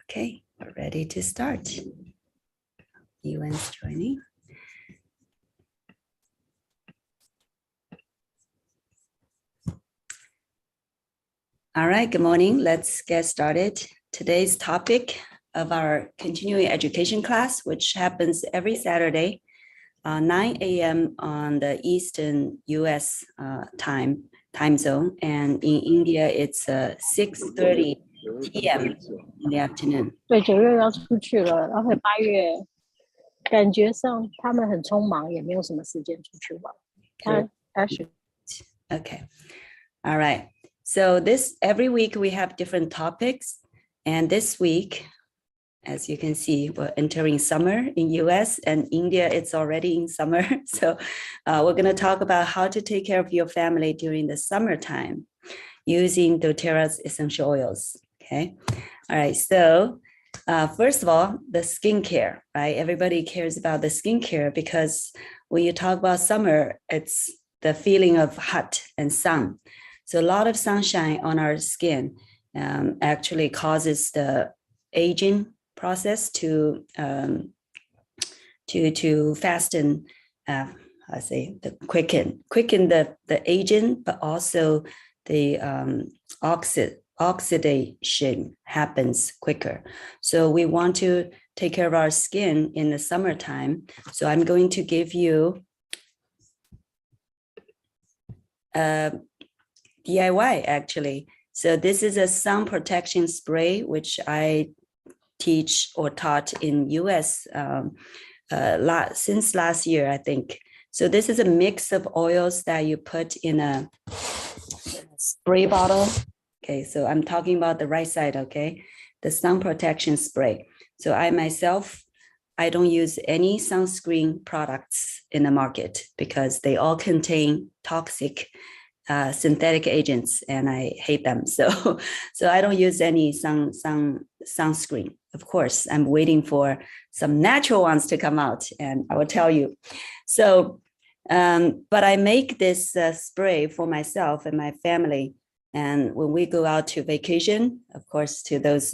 Okay, we're ready to start. Yuan's joining. All right, good morning. Let's get started. Today's topic of our continuing education class, which happens every Saturday, 9 a.m. on the Eastern US time zone. And in India, it's 6:30 p.m. in the afternoon. 对，9月要出去了，然后8月感觉上他们很匆忙，也没有什么时间出去玩。Okay. All right. So every week we have different topics. And this week, as you can see, we're entering summer in US and India, it's already in summer. So we're going to talk about how to take care of your family during the summertime using doTERRA's essential oils. Okay. All right. So first of all, the skincare, right? Everybody cares about the skincare because when you talk about summer, it's the feeling of hot and sun. So a lot of sunshine on our skin actually causes the aging process to fasten, quicken the aging, but also the oxidation happens quicker. So we want to take care of our skin in the summertime. So I'm going to give you DIY actually. So this is a sun protection spray, which I teach or taught in US since last year, I think. So this is a mix of oils that you put in a spray bottle. Okay, so I'm talking about the right side, okay? The sun protection spray. So I myself, I don't use any sunscreen products in the market because they all contain toxic synthetic agents and I hate them. So I don't use any sunscreen. Of course, I'm waiting for some natural ones to come out and I will tell you. So, but I make this spray for myself and my family. And when we go out to vacation, of course, to those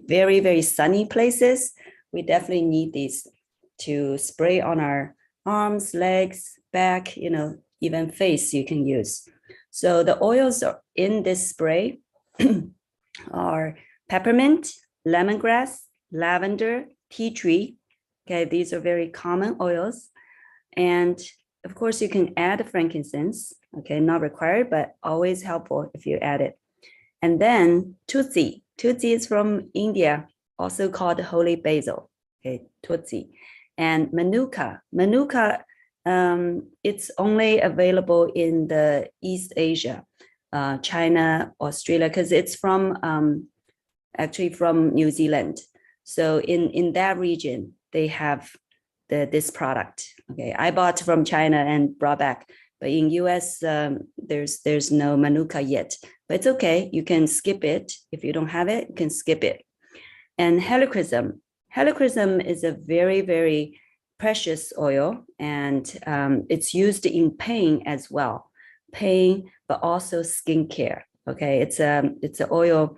very, very sunny places, we definitely need these to spray on our arms, legs, back, even face you can use. So the oils in this spray are peppermint, lemongrass, lavender, tea tree. Okay, these are very common oils. And of course, you can add frankincense. Okay, not required, but always helpful if you add it. And then tulsi. Tulsi is from India, also called holy basil. Okay, tulsi. And manuka. Manuka, it's only available in the East Asia, China, Australia, because it's from actually from New Zealand. So in that region, they have this product. Okay, I bought from China and brought back, but in US, there's no manuka yet. But it's okay. You can skip it. If you don't have it, you can skip it. And helichrysum. Helichrysum is a very, very precious oil, and it's used in pain as well. Pain, but also skincare. Okay, it's an oil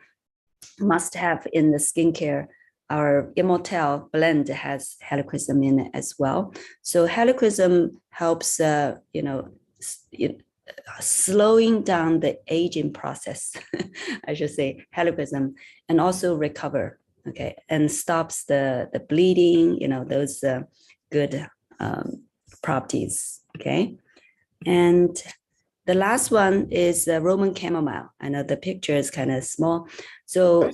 must have in the skincare. Our Immortel blend has helichrysum in it as well. So helichrysum helps, slowing down the aging process, I should say, helichrysum, and also recover, okay, and stops the bleeding, those good properties, okay? And the last one is Roman chamomile. I know the picture is kind of small. So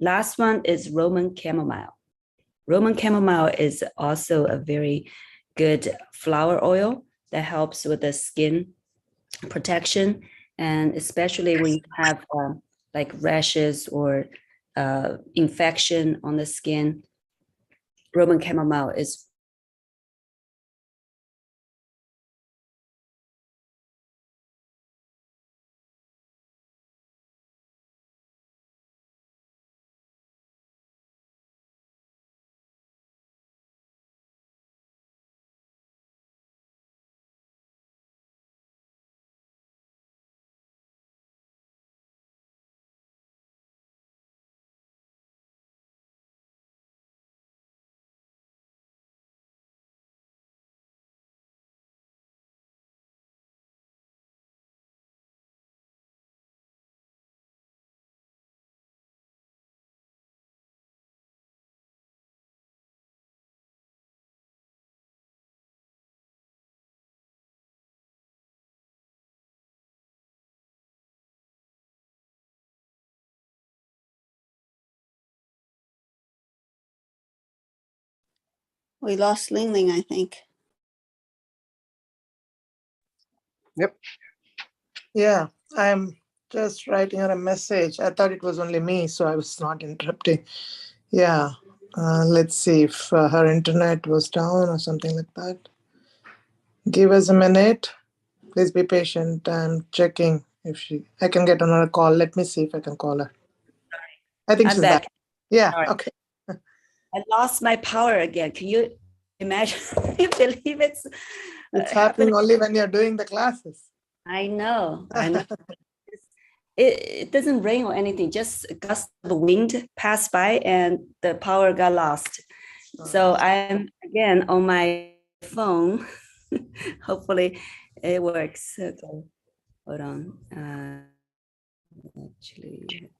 last one is Roman chamomile. Roman chamomile is also a very good flower oil that helps with the skin protection, and especially when you have like rashes or infection on the skin. Roman chamomile is We lost Ling Ling, I think. Yep. Yeah, I'm just writing her a message. I thought it was only me, so I was not interrupting. Yeah. Let's see if her internet was down or something like that. Give us a minute. Please be patient. I'm checking if I can get another call. Let me see if I can call her. I think I'm she's back. back. Yeah. All right. Okay. I lost my power again. Can you imagine? I believe it's Happening only when you're doing the classes. I know. It doesn't rain or anything, just a gust of wind passed by and the power got lost. So I'm again on my phone. Hopefully it works. Okay, hold on. Actually,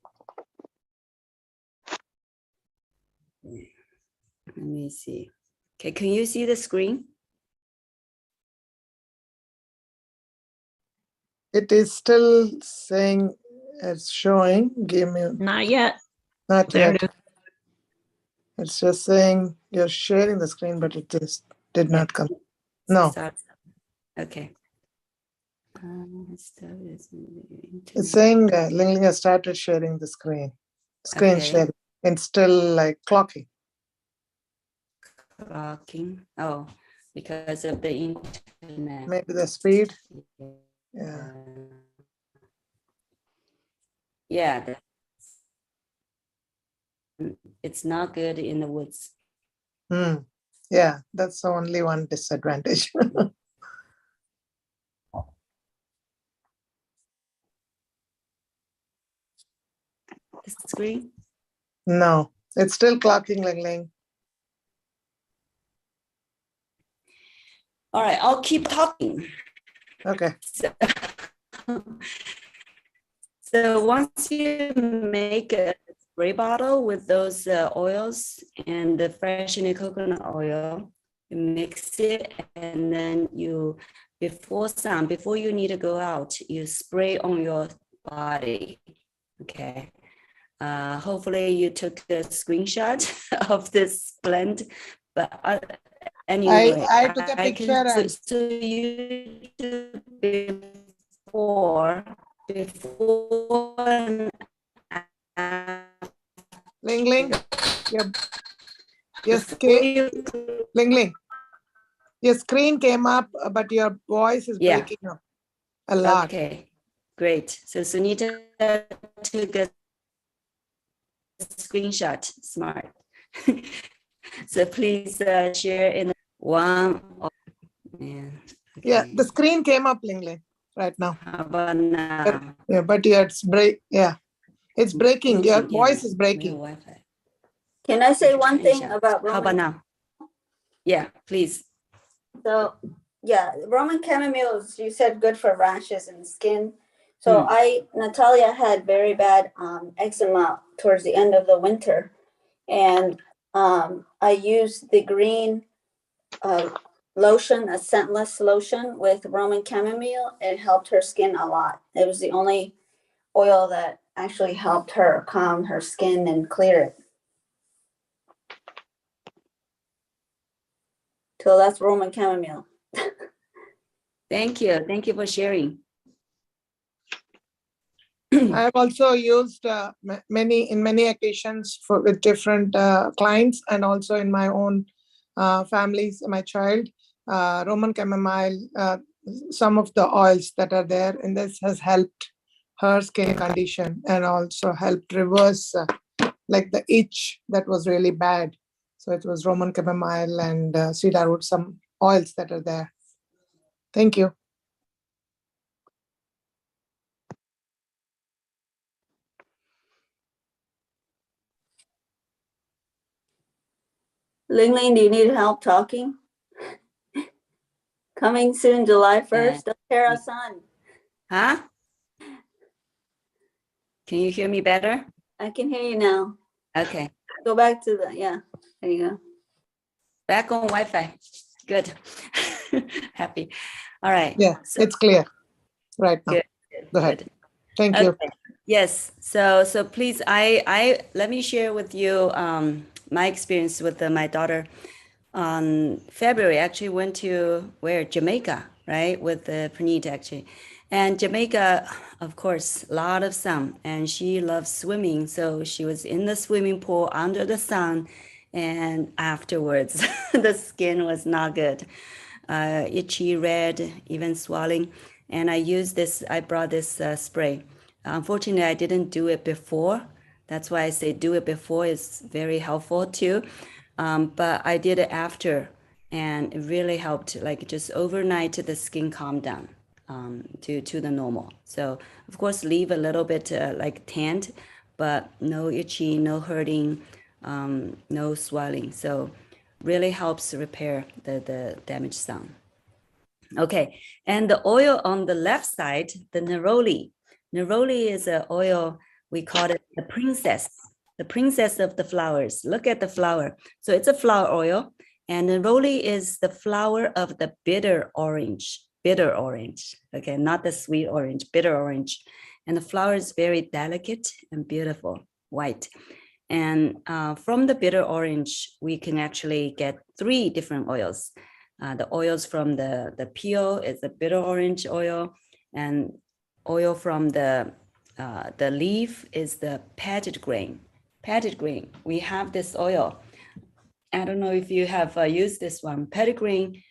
let me see. Okay, can you see the screen? It is still saying it's showing. Give me. Not yet. Not There yet. it is. It's just saying you're sharing the screen, but it just did not come. No. Okay. It's saying Ling Ling has started sharing the screen. Screen Okay. sharing. It's still like clocking. Clocking. Oh, because of the internet. Maybe the speed. Yeah. Yeah. It's not good in the woods. Yeah, that's only one disadvantage. The screen. No, it's still clocking, Ling Ling. All right, I'll keep talking. Okay. So once you make a spray bottle with those oils and the freshening coconut oil, you mix it, and then before you need to go out, you spray on your body. Okay. Hopefully you took a screenshot of this blend, but anyway, I took a picture. So you do before and after. Ling Ling, Ling Ling, your screen came up, but your voice is breaking up a lot. Okay, great. So Sunita took a screenshot. Smart. So please share in one. Yeah, the screen came up, Ling Ling, right now. How about now? Yeah, but yeah, it's breaking. Your voice is breaking. Can I say one thing about Roman? How about now? Yeah, please. So yeah, Roman chamomile is, you said, good for rashes and skin. So Natalia had very bad eczema towards the end of the winter, and I used the green lotion, a scentless lotion with Roman chamomile. It helped her skin a lot. It was the only oil that actually helped her calm her skin and clear it. So that's Roman chamomile. Thank you. Thank you for sharing. I've also used many occasions with different clients, and also in my own families, my child, Roman chamomile, some of the oils that are there, and this has helped her skin condition and also helped reverse like the itch that was really bad. So it was Roman chamomile and cedarwood, some oils that are there. Thank you. Ling Ling, do you need help talking? Coming soon, July 1st, dōTERRA Sun. Huh? Can you hear me better? I can hear you now. Okay. Go back to there you go. Back on Wi-Fi. Good. Happy. All right. Yeah, so it's clear right now. Good. Go ahead. Good. Thank you. Yes. So please, I let me share with you my experience with my daughter. on February, actually went to Jamaica, right? With the Praneet actually. And Jamaica, of course, a lot of sun, and she loves swimming. So she was in the swimming pool under the sun. And afterwards, the skin was not good. Itchy, red, even swelling. And I brought this spray. Unfortunately, I didn't do it before. That's why I say do it before is very helpful too. But I did it after, and it really helped. Like just overnight, the skin calmed down to the normal. So of course, leave a little bit like tanned, but no itchy, no hurting, no swelling. So really helps repair the damaged sun. Okay, and the oil on the left side, the neroli. Neroli is an oil, we call it the princess of the flowers. Look at the flower. So it's a flower oil, and neroli is the flower of the bitter orange, okay, not the sweet orange, bitter orange. And the flower is very delicate and beautiful, white. And from the bitter orange, we can actually get 3 different oils. The oils from the peel is the bitter orange oil, and oil from the leaf is the pettit grain. Pettit grain, we have this oil. I don't know if you have used this one. Pettit grain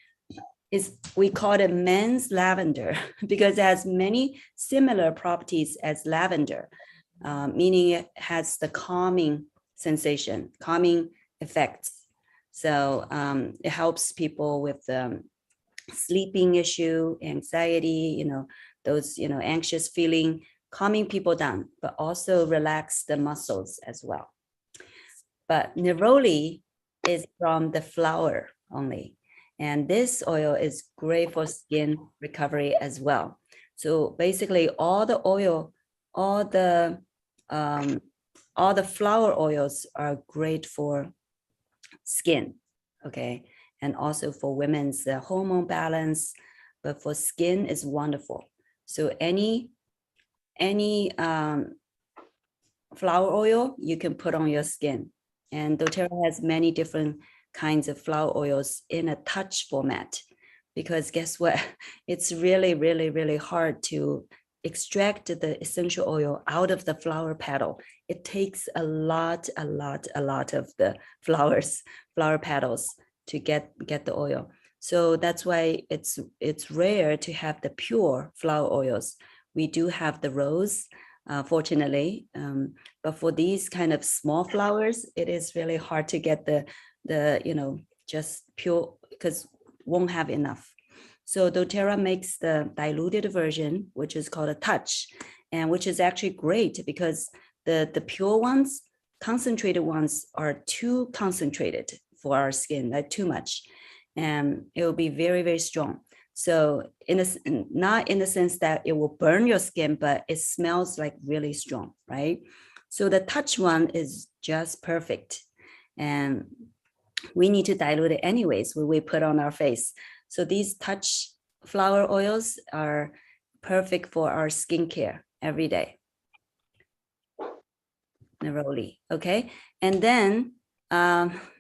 is, we call it men's lavender because it has many similar properties as lavender, meaning it has the calming sensation, calming effects. So it helps people with sleeping issue, anxiety, those, anxious feeling, calming people down, but also relax the muscles as well. But neroli is from the flower only. And this oil is great for skin recovery as well. So basically all the oil, all the flower oils are great for skin, okay, and also for women's hormone balance, but for skin is wonderful. So any flower oil you can put on your skin, and dōTERRA has many different kinds of flower oils in a touch format, because guess what, it's really, really, really hard to extract the essential oil out of the flower petal. It takes a lot of the flower petals to get the oil. So that's why it's rare to have the pure flower oils. We do have the rose, fortunately, but for these kind of small flowers, it is really hard to get the just pure, because won't have enough. So dōTERRA makes the diluted version, which is called a touch, and which is actually great because the pure ones, concentrated ones are too concentrated for our skin, like too much, and it will be very, very strong. So not in the sense that it will burn your skin, but it smells like really strong, right? So the touch one is just perfect. And we need to dilute it anyways when we put on our face. So these touch flower oils are perfect for our skincare every day. Neroli, okay? And then,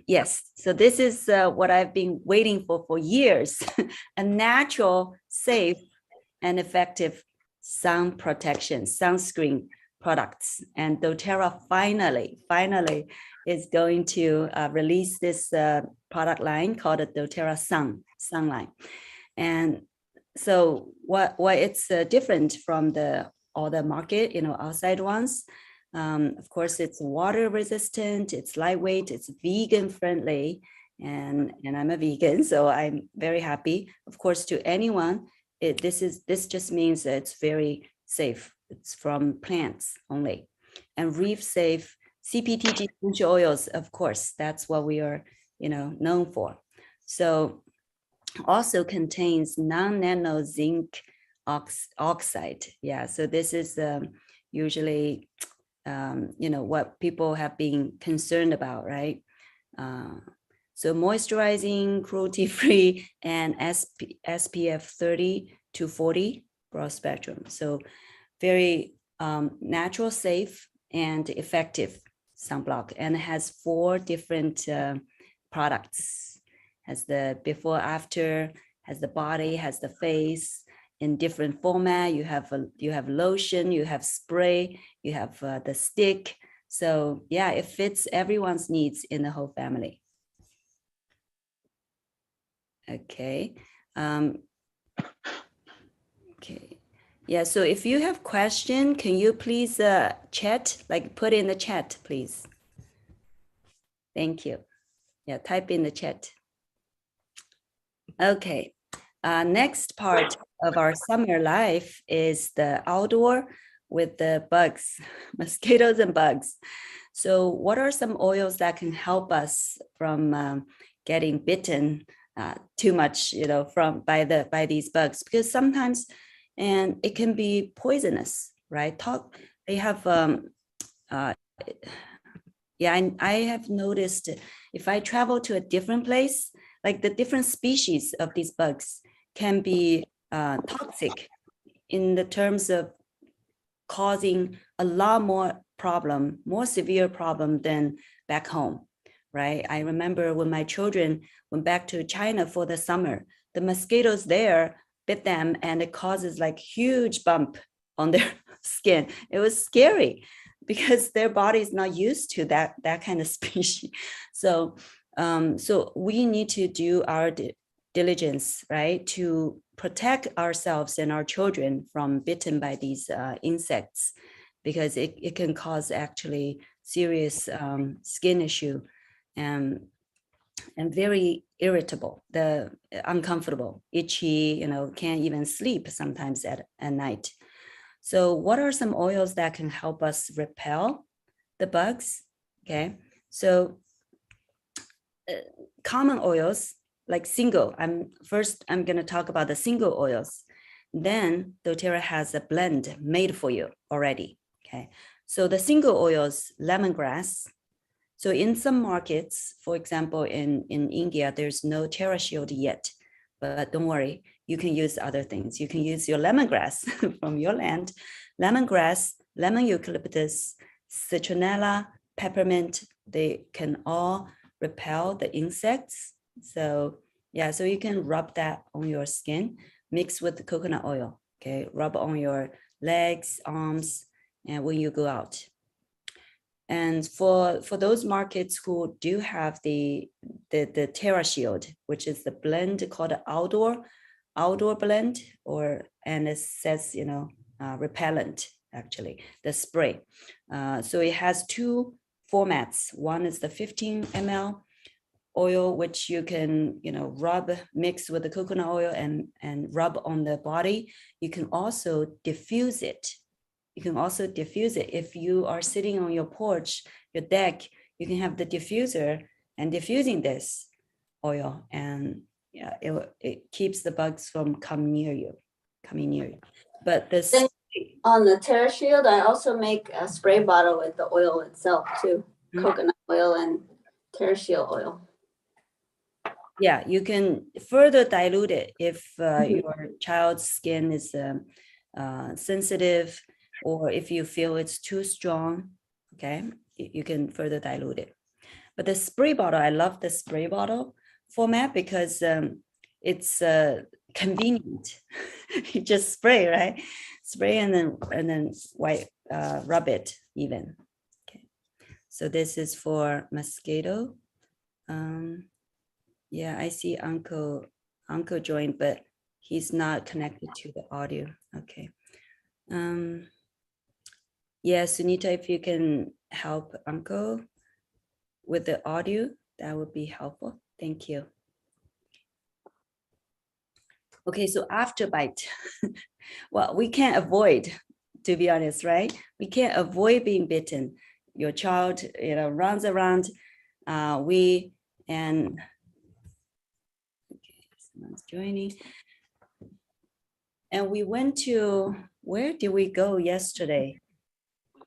yes, so this is what I've been waiting for years, a natural, safe, and effective sun protection, sunscreen products. And dōTERRA finally is going to release this product line called the dōTERRA Sun line. And so what it's different from all the market, outside ones. Of course, it's water resistant, it's lightweight, it's vegan friendly, and I'm a vegan, so I'm very happy. Of course, to anyone, this just means that it's very safe. It's from plants only, and reef safe. CPTG essential oils, of course, that's what we are, known for. So also contains non-nano zinc oxide. Yeah, so this is usually, what people have been concerned about, right? So moisturizing, cruelty-free, and SPF 30 to 40 broad spectrum. So very natural, safe, and effective sunblock, and it has 4 different products. has the before, after, has the body, has the face in different format. You have lotion, you have spray, you have the stick. So yeah, it fits everyone's needs in the whole family. Okay. Okay. Yeah, so if you have question, can you please chat, like put in the chat, please? Thank you. Yeah, type in the chat. Okay. Next part of our summer life is the outdoor with the bugs, mosquitoes and bugs. So what are some oils that can help us from getting bitten too much, you know, by these bugs? Because sometimes, and it can be poisonous, right? They have, yeah, I have noticed if I travel to a different place, like the different species of these bugs can be toxic in the terms of causing a lot more severe problem than back home, right? I remember when my children went back to China for the summer, the mosquitoes there bit them and it causes like huge bump on their skin. It was scary because their body is not used to that kind of species. So, so we need to do our diligence, right, to protect ourselves and our children from bitten by these insects, because it can cause actually serious skin issue and very irritable, uncomfortable, itchy, you know, can't even sleep sometimes at night. So what are some oils that can help us repel the bugs? Okay, so common oils like single. I'm going to talk about the single oils. Then dōTERRA has a blend made for you already. Okay, so the single oils, lemongrass. So in some markets, for example, in India, there's no TerraShield yet, but don't worry, you can use other things. You can use your lemongrass from your land, lemongrass, lemon eucalyptus, citronella, peppermint. They can all repel the insects. So yeah, so you can rub that on your skin, mix with the coconut oil. Okay, rub on your legs, arms, and when you go out. And for those markets who do have the TerraShield, which is the blend called outdoor blend, and it says, you know, repellent, actually, the spray. So it has two formats. One is the 15 ml oil, which you can, you know, mix with the coconut oil and rub on the body. You can also diffuse it. You can also diffuse it. If you are sitting on your porch, your deck, you can have the diffuser and diffusing this oil, and yeah, it keeps the bugs from coming near you. But this on the TerraShield, I also make a spray bottle with the oil itself too, coconut oil and TerraShield oil. Yeah, you can further dilute it if your child's skin is sensitive, or if you feel it's too strong, okay, you can further dilute it. But the spray bottle, I love the spray bottle format because it's convenient. You just spray, right? Spray and then rub it even. Okay. So this is for mosquito. Yeah, I see Uncle joined, but he's not connected to the audio. Okay. Yeah, Sunita, if you can help Uncle with the audio, that would be helpful. Thank you. Okay, so afterbite. Well, we can't avoid, to be honest, right? We can't avoid being bitten. Your child, you know, runs around. Okay, someone's joining. And we went to, where did we go yesterday?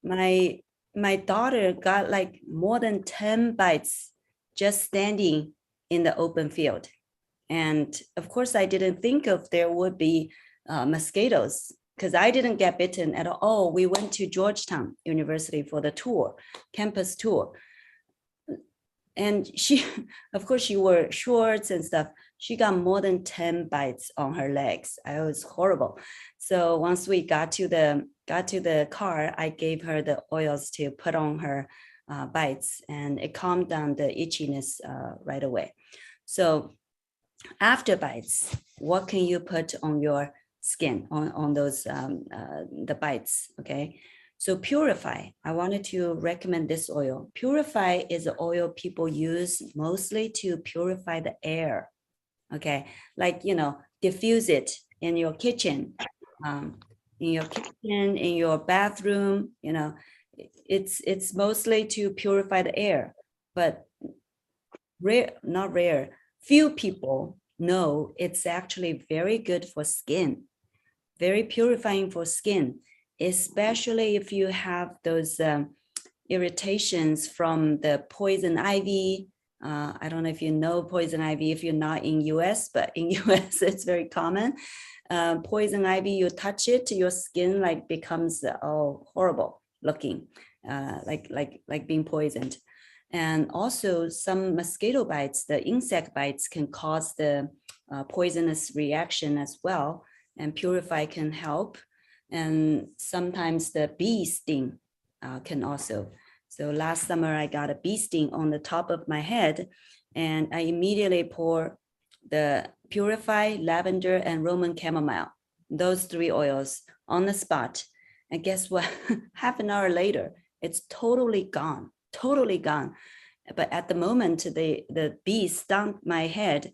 My daughter got like more than 10 bites just standing in the open field. And of course, I didn't think of there would be mosquitoes because I didn't get bitten at all. We went to Georgetown University for the tour, campus tour. And she, of course, she wore shorts and stuff. She got more than 10 bites on her legs. It was horrible. So once we got to the car, I gave her the oils to put on her bites, and it calmed down the itchiness right away. So after bites, what can you put on your skin, on those the bites? Okay. So Purify, I wanted to recommend this oil. Purify is an oil people use mostly to purify the air. Okay, like, diffuse it in your kitchen, in your bathroom. It's mostly to purify the air, but not rare. Few people know it's actually very good for skin, very purifying for skin, especially if you have those irritations from the poison ivy. I don't know if you know poison ivy if you're not in US, but in US it's very common. Poison ivy, you touch it, your skin like becomes horrible looking, like being poisoned. And also some mosquito bites, the insect bites can cause the poisonous reaction as well, and Purify can help. And sometimes the bee sting can also. So last summer I got a bee sting on the top of my head, and I immediately pour the Purify, lavender, and Roman chamomile, those 3 oils on the spot. And guess what? Half an hour later, it's totally gone. But at the moment the bee stung my head,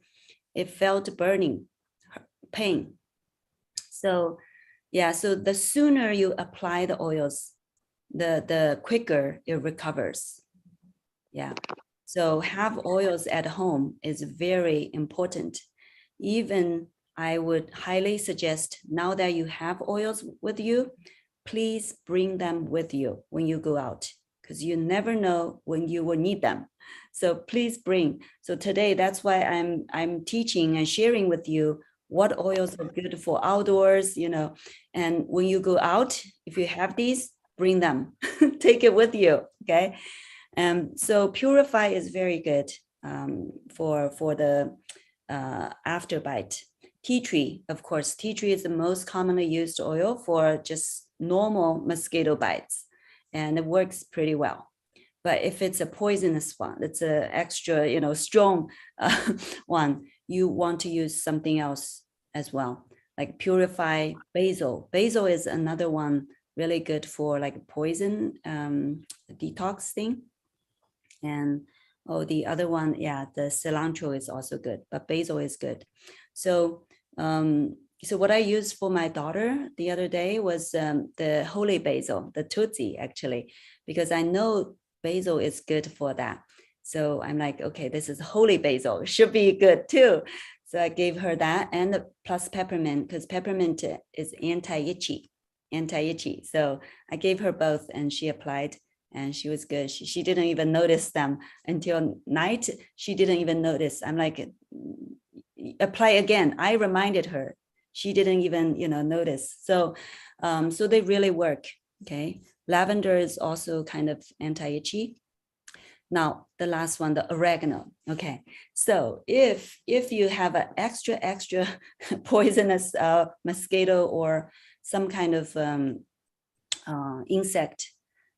it felt burning pain. So yeah, so the sooner you apply the oils, the quicker it recovers. Yeah, so have oils at home is very important. Even I would highly suggest, now that you have oils with you, please bring them with you when you go out, because you never know when you will need them. So please bring. So today, that's why I'm teaching and sharing with you what oils are good for outdoors, and when you go out, if you have these, bring them, take it with you, okay? So Purify is very good for the after bite. Tea tree, of course, tea tree is the most commonly used oil for just normal mosquito bites, and it works pretty well. But if it's a poisonous one, it's an extra, strong one, you want to use something else as well, like Purify basil. Basil is another one really good for like poison detox thing. And the other one, yeah, the cilantro is also good, but basil is good. So what I used for my daughter the other day was the holy basil, the Tutsi actually, because I know basil is good for that. So I'm like, okay, this is holy basil, should be good too. So I gave her that, and plus peppermint, because peppermint is anti-itchy. So I gave her both, and she applied, and she was good. She didn't even notice them until night. She didn't even notice. I'm like, apply again. I reminded her. She didn't even, notice. So they really work. Okay. Lavender is also kind of anti-itchy. Now, the last one, the oregano. Okay. So if you have an extra poisonous mosquito or some kind of insect,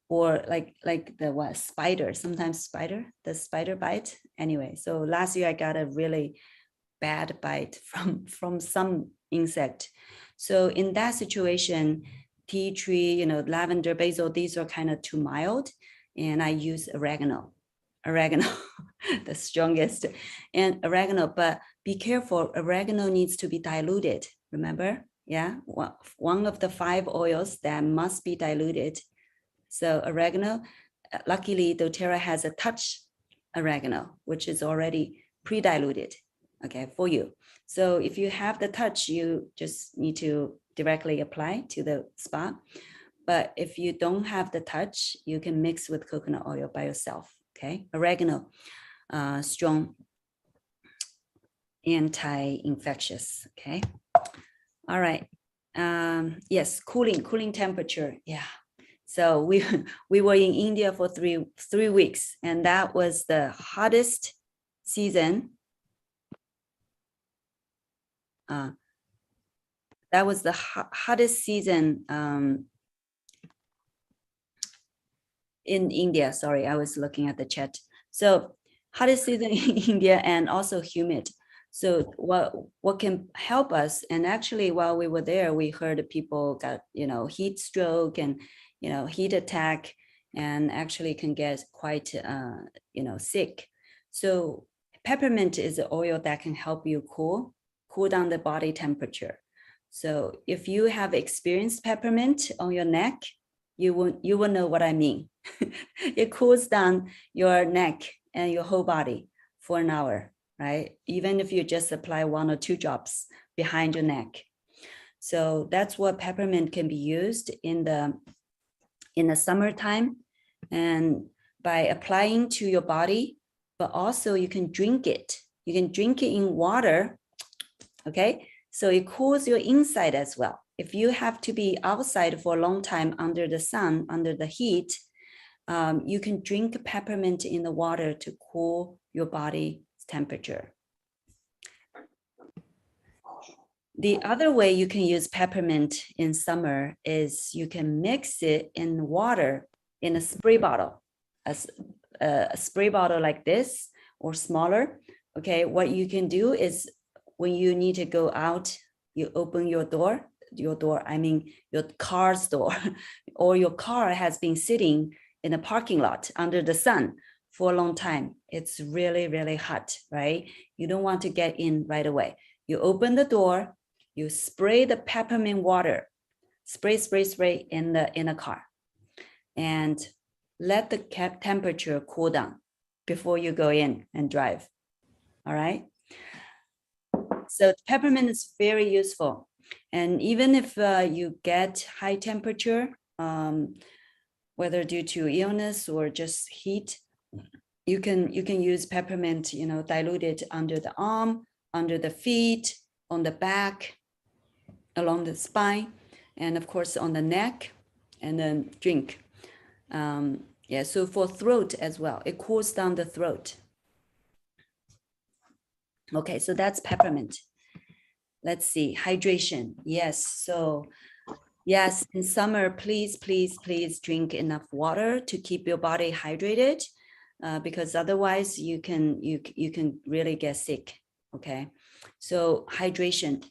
or like the spider, sometimes the spider bite. Anyway, so last year I got a really bad bite from some insect. So in that situation, tea tree, lavender, basil, these are kind of too mild, and I use oregano, the strongest, and oregano. But be careful, oregano needs to be diluted. Remember, yeah, one of the 5 oils that must be diluted. So oregano, luckily dōTERRA has a touch oregano, which is already pre-diluted, okay, for you. So if you have the touch, you just need to directly apply to the spot. But if you don't have the touch, you can mix with coconut oil by yourself, okay? Oregano, strong anti-infectious, okay? All right, yes, cooling temperature, yeah. So we were in India for three weeks, and that was the hottest season. That was the hottest season in India. Sorry, I was looking at the chat. So hottest season in India, and also humid. So what can help us? And actually, while we were there, we heard people got, heat stroke and, heat attack, and actually can get quite, sick. So peppermint is an oil that can help you cool down the body temperature. So if you have experienced peppermint on your neck, you will know what I mean. It cools down your neck and your whole body for an hour, right? Even if you just apply 1 or 2 drops behind your neck. So that's what peppermint can be used in the summertime, and by applying to your body, but also you can drink it. You can drink it in water, okay? So it cools your inside as well. If you have to be outside for a long time under the sun, under the heat, you can drink peppermint in the water to cool your body's temperature. The other way you can use peppermint in summer is you can mix it in water in a spray bottle, a spray bottle like this or smaller. Okay, what you can do is when you need to go out, you open your door, I mean your car's door, or your car has been sitting in a parking lot under the sun for a long time. It's really, really hot, right? You don't want to get in right away. You open the door, you spray the peppermint water, spray in the car, and let the temperature cool down before you go in and drive. All right. So peppermint is very useful. And even if you get high temperature, whether due to illness or just heat, you can use peppermint, diluted under the arm, under the feet, on the back, along the spine, and of course on the neck, and then drink. Yeah, so for throat as well, it cools down the throat. Okay, so that's peppermint. Let's see, hydration. Yes, so yes, in summer, please drink enough water to keep your body hydrated, because otherwise you can really get sick. Okay, so hydration.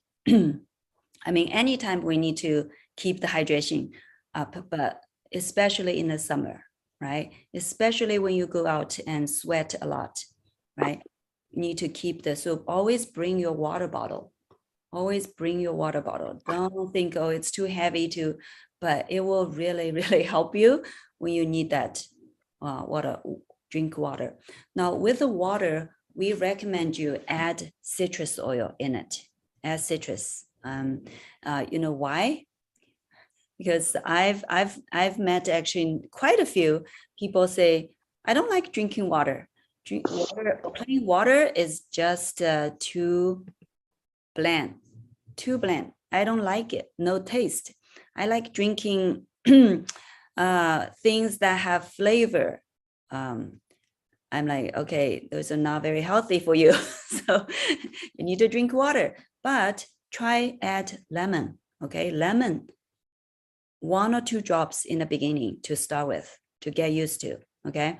I mean, anytime we need to keep the hydration up, but especially in the summer, right? Especially when you go out and sweat a lot, right? You need to keep so always bring your water bottle. Always bring your water bottle. Don't think, oh, it's too heavy but it will really, really help you when you need that drink water. Now with the water, we recommend you add citrus oil in it, add citrus. You know why? Because I've met actually quite a few people say, I don't like drinking water. Plain water is just too bland. I don't like it. No taste. I like drinking things that have flavor. I'm like, okay, those are not very healthy for you. So you need to drink water, but try add lemon. Okay, lemon, 1 or 2 drops in the beginning to start with, to get used to. Okay,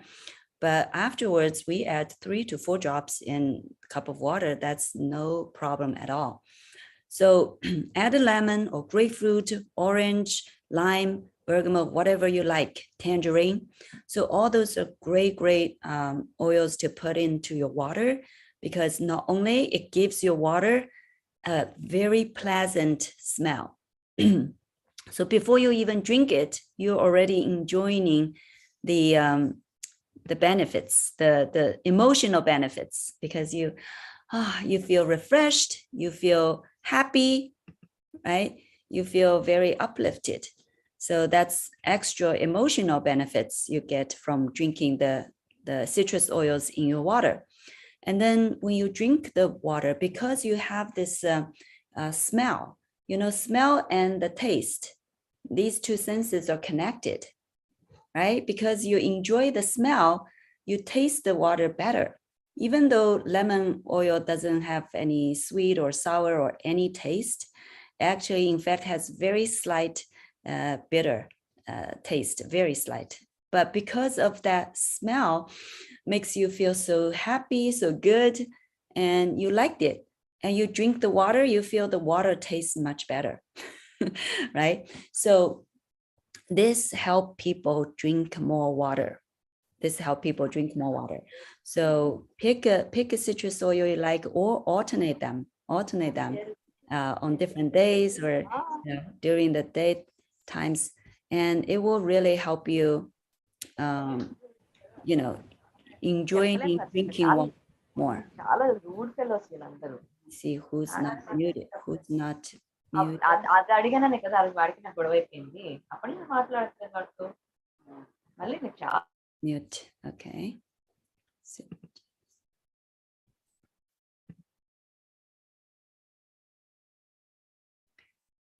but afterwards we add 3 to 4 drops in a cup of water. That's no problem at all. So add a lemon or grapefruit, orange, lime, bergamot, whatever you like, tangerine. So all those are great oils to put into your water, because not only it gives your water a very pleasant smell. So before you even drink it, you're already enjoying the benefits, the emotional benefits, because you feel refreshed, you feel happy, right? You feel very uplifted. So that's extra emotional benefits you get from drinking the citrus oils in your water. And then when you drink the water, because you have this smell, smell and the taste, these 2 senses are connected. right? Because you enjoy the smell, you taste the water better. Even though lemon oil doesn't have any sweet or sour or any taste, actually, in fact, has very slight bitter taste, very slight. But because of that smell, makes you feel so happy, so good, and you liked it. And you drink the water, you feel the water tastes much better, right? So this help people drink more water. This help people drink more water. So pick a citrus oil you like, or alternate them on different days, or during the day times, and it will really help you, enjoying drinking water more. See who's not muted, who's not muted. అది అడిగానే కదా వాడికి నాకు గొడవ అయిపోయింది. అప్పుడు నేను మాట్లాడుతున్నాను వాడితో. మళ్ళీ నీకు చాలా Mute. Okay. So,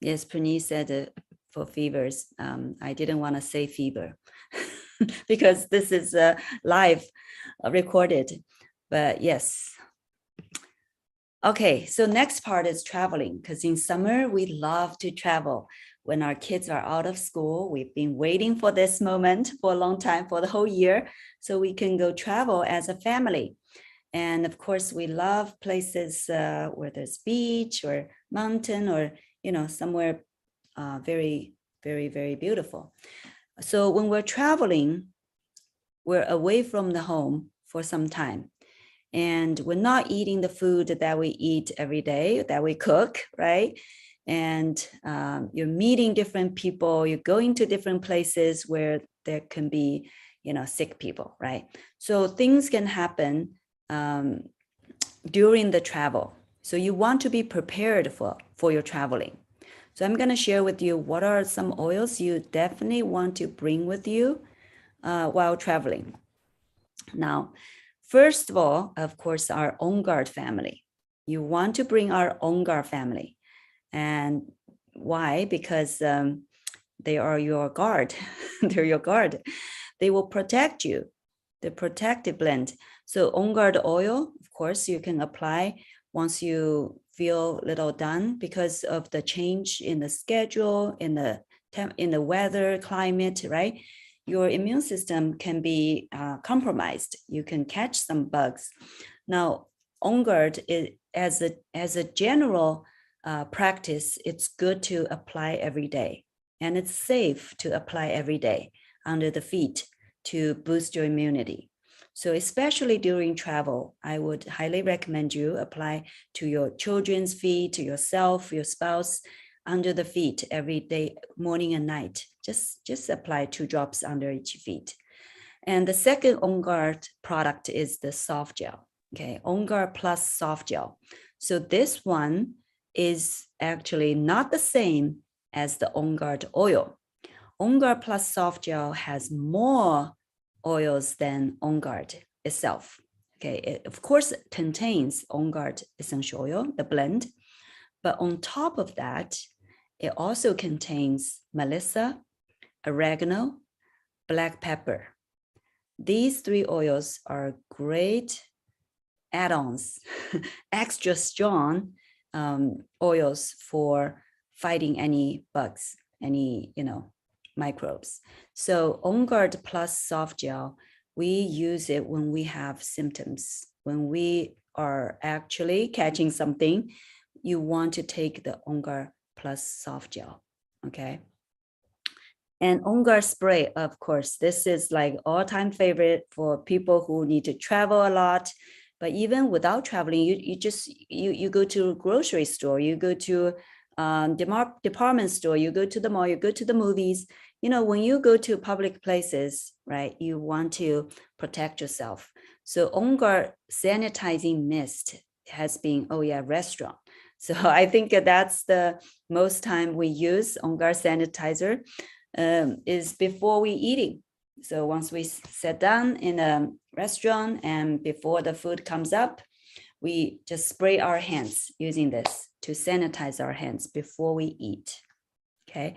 yes, Praneeth said for fevers. I didn't want to say fever because this is live recorded, but yes. Okay, so next part is traveling, because in summer we love to travel. When our kids are out of school, we've been waiting for this moment for a long time, for the whole year, so we can go travel as a family. And of course, we love places where there's beach or mountain, or somewhere very, very, very beautiful. So when we're traveling, we're away from the home for some time. And we're not eating the food that we eat every day, that we cook, right? And you're meeting different people, you're going to different places where there can be, sick people, right? So things can happen during the travel. So you want to be prepared for your traveling. So I'm going to share with you what are some oils you definitely want to bring with you while traveling. Now, first of all, of course, our On Guard family. You want to bring our On Guard family. And why? Because they are your guard. They're your guard. They will protect you, the protective blend. So On Guard oil, of course, you can apply once you feel a little done, because of the change in the schedule, in the weather, climate, right? Your immune system can be compromised. You can catch some bugs. Now, On Guard, as a general practice, it's good to apply every day. And it's safe to apply every day under the feet to boost your immunity. So especially during travel, I would highly recommend you apply to your children's feet, to yourself, your spouse, under the feet every day, morning and night. Just apply 2 drops under each feet. And the second On Guard product is the soft gel. Okay, On Guard plus soft gel. So this one is actually not the same as the On Guard oil. On Guard plus soft gel has more oils than On Guard itself. Okay, it of course contains On Guard essential oil, the blend, but on top of that, it also contains melissa, oregano, black pepper. These 3 oils are great add-ons, extra strong oils for fighting any bugs, any microbes. So On Guard plus soft gel, we use it when we have symptoms, when we are actually catching something. You want to take the On Guard plus soft gel, okay? And On Guard spray, of course, this is like all-time favorite for people who need to travel a lot. But even without traveling, you go to a grocery store, you go to department store, you go to the mall, you go to the movies. When you go to public places, right, you want to protect yourself. So On Guard sanitizing mist has been, restaurant. So I think that's the most time we use On Guard sanitizer is before we eating. So once we sit down in a restaurant and before the food comes up, we just spray our hands using this to sanitize our hands before we eat. Okay.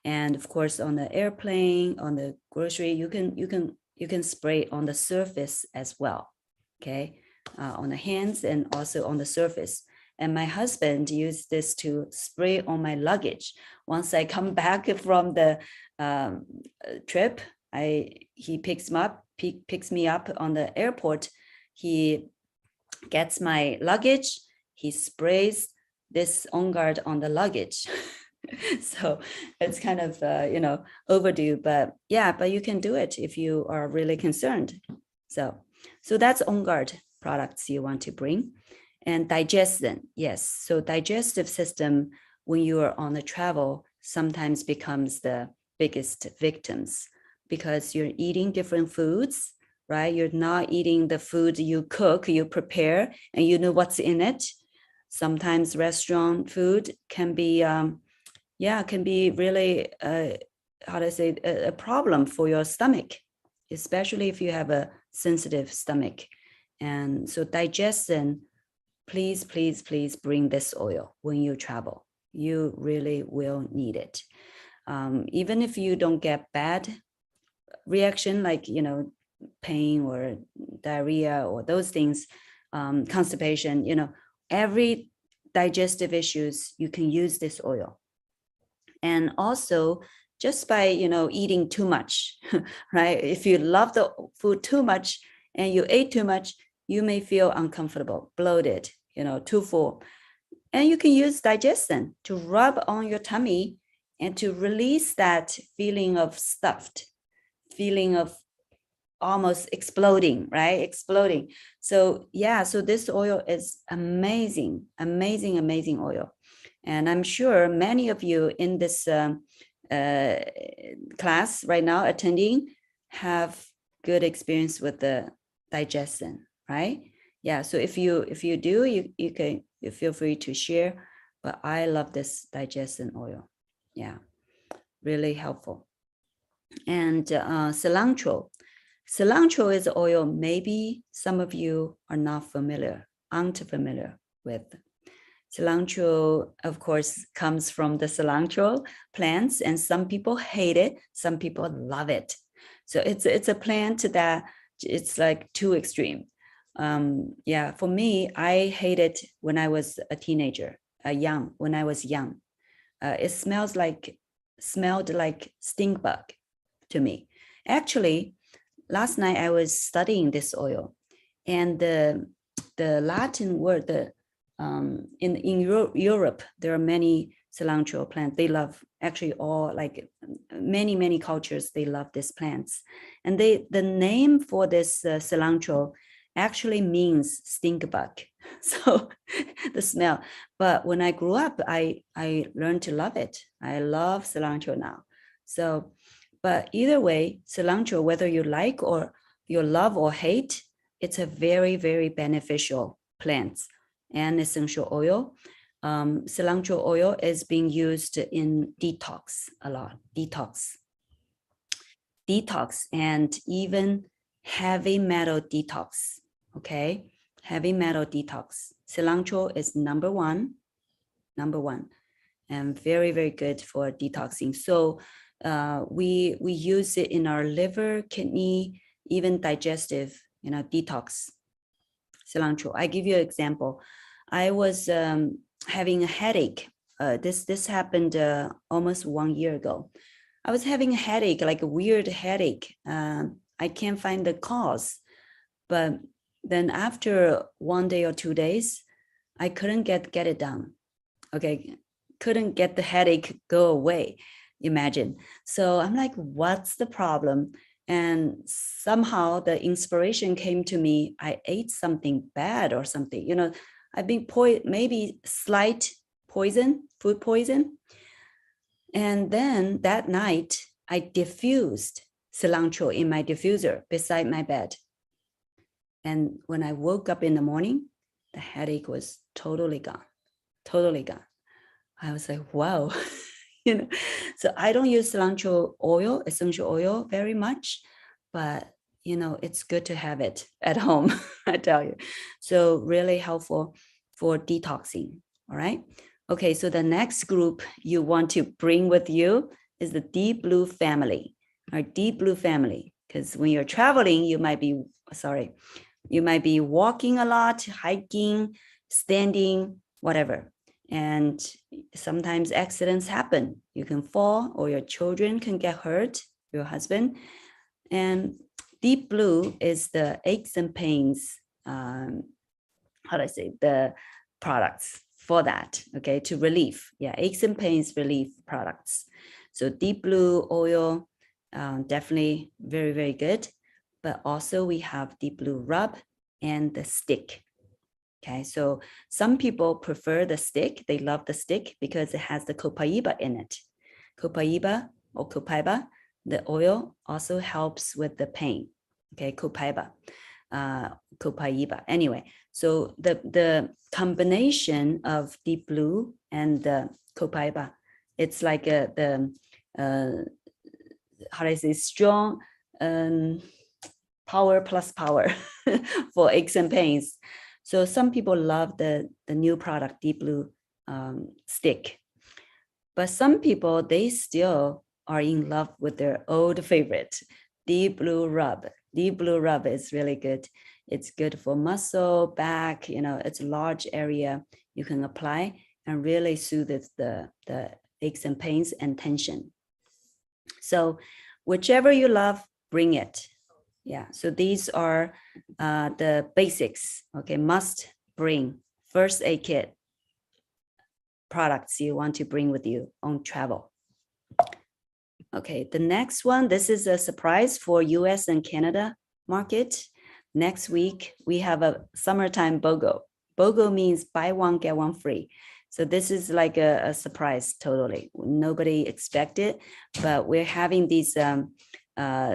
And of course, on the airplane, on the grocery, you can spray on the surface as well. Okay, on the hands and also on the surface. And my husband used this to spray on my luggage. Once I come back from the trip, he picks me up on the airport. He gets my luggage. He sprays this On Guard on the luggage. So it's kind of overdue, but yeah, but you can do it if you are really concerned. So that's On Guard products you want to bring. And digestion, yes. So digestive system, when you are on the travel, sometimes becomes the biggest victims because you're eating different foods, right? You're not eating the food you cook, you prepare, and you know what's in it. Sometimes restaurant food can be, can be really, a problem for your stomach, especially if you have a sensitive stomach. And so digestion, please bring this oil when you travel. You really will need it. Even if you don't get bad reaction, like, pain or diarrhea or those things, constipation, every digestive issues, you can use this oil. And also just by, eating too much, right? If you love the food too much and you ate too much, you may feel uncomfortable, bloated, too full. And you can use digestion to rub on your tummy and to release that feeling of stuffed, feeling of almost exploding, right? Exploding. So yeah, so this oil is amazing oil. And I'm sure many of you in this class right now attending have good experience with the digestion, right? Yeah, so if you do, you feel free to share, but I love this digestion oil. Yeah, really helpful. And cilantro is oil maybe some of you aren't familiar with. Cilantro, of course, comes from the cilantro plants, and some people hate it, some people love it. So it's a plant that it's like too extreme. For me, I hate it when I was a teenager, when I was young. It smelled like stink bug to me. Actually, last night I was studying this oil, and the Latin word, in Europe, there are many cilantro plants. They love, actually all, like many cultures, they love these plants. And the name for this cilantro actually means stink bug. So the smell. But when I grew up, I learned to love it. I love cilantro now. So, but either way, cilantro, whether you like or you love or hate, it's a very, very beneficial plant and essential oil. Cilantro oil is being used in detox a lot, detox, and even heavy metal detox. Okay, heavy metal detox. Cilantro is number one, and very, very good for detoxing. So we use it in our liver, kidney, even digestive, detox. Cilantro. I give you an example. I was having a headache. This happened almost 1 year ago. I was having a headache, like a weird headache. I can't find the cause, but then after 1 day or 2 days, I couldn't get it down. Okay, couldn't get the headache go away. Imagine. So I'm like, what's the problem? And somehow the inspiration came to me. I ate something bad or something. I've been maybe slight poison, food poison. And then that night, I diffused cilantro in my diffuser beside my bed. And when I woke up in the morning, the headache was totally gone. I was like, wow. So I don't use cilantro oil, essential oil very much, but it's good to have it at home, I tell you. So really helpful for detoxing. All right. Okay. So the next group you want to bring with you is the deep blue family, our deep blue family. Because when you're traveling, you might be walking a lot, hiking, standing, whatever. And sometimes accidents happen. You can fall or your children can get hurt, your husband. And deep blue is the aches and pains, the products for that, okay, to relief. Yeah, aches and pains relief products. So deep blue oil, definitely very, very good. But also we have deep blue rub and the stick. Okay, so some people prefer the stick. They love the stick because it has the copaiba in it. Copaiba or copaiba, the oil also helps with the pain. Okay, copaiba. Copaiba. Anyway, so the combination of deep blue and the copaiba, it's like strong power plus power for aches and pains. So some people love the new product, deep blue stick, but some people, they still are in love with their old favorite, deep blue rub. Deep blue rub is really good. It's good for muscle, back, it's a large area you can apply and really soothes the aches and pains and tension. So whichever you love, bring it. Yeah, so these are the basics, okay, must bring first aid kit products you want to bring with you on travel. Okay, the next one, this is a surprise for US and Canada market. Next week, we have a summertime BOGO. BOGO means buy one, get one free. So this is like a surprise, totally. Nobody expected, but we're having these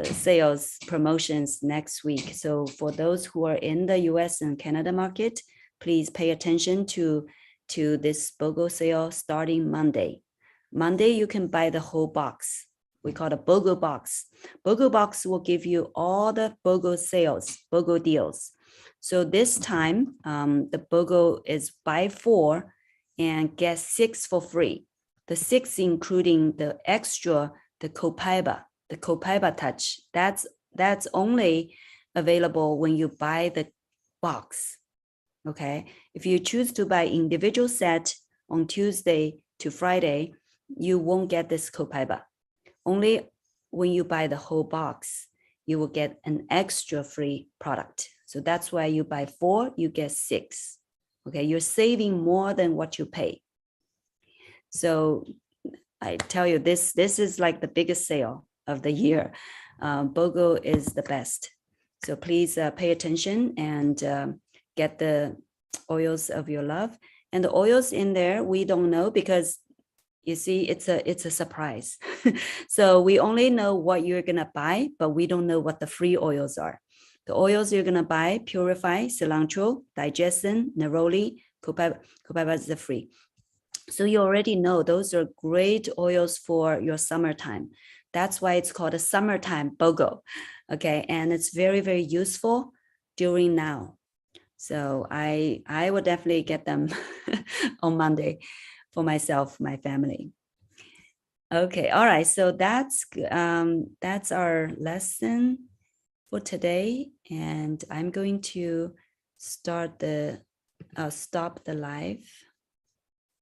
sales promotions next week. So for those who are in the US and Canada market, please pay attention to this BOGO sale starting Monday. Monday, you can buy the whole box. We call it a BOGO box. BOGO box will give you all the BOGO sales, BOGO deals. So this time, the BOGO is buy 4 and get 6 for free. The 6 including the extra, the copaiba touch. That's only available when you buy the box. Okay, if you choose to buy individual set on Tuesday to Friday, you won't get this copaiba. Only when you buy the whole box, you will get an extra free product. So that's why you buy 4, you get 6. Okay, you're saving more than what you pay. So I tell you, this is like the biggest sale of the year. BOGO is the best. So please pay attention and get the oils of your love. And the oils in there, we don't know because you see, it's a surprise. So we only know what you're gonna buy, but we don't know what the free oils are. The oils you're gonna buy: Purify, Cilantro, Digestion, Neroli, copaiba is the free. So you already know those are great oils for your summertime. That's why it's called a summertime BOGO. Okay, and it's very, very useful during now. So I will definitely get them on Monday for myself, my family. Okay, all right. So that's our lesson for today, and I'm going to stop the live.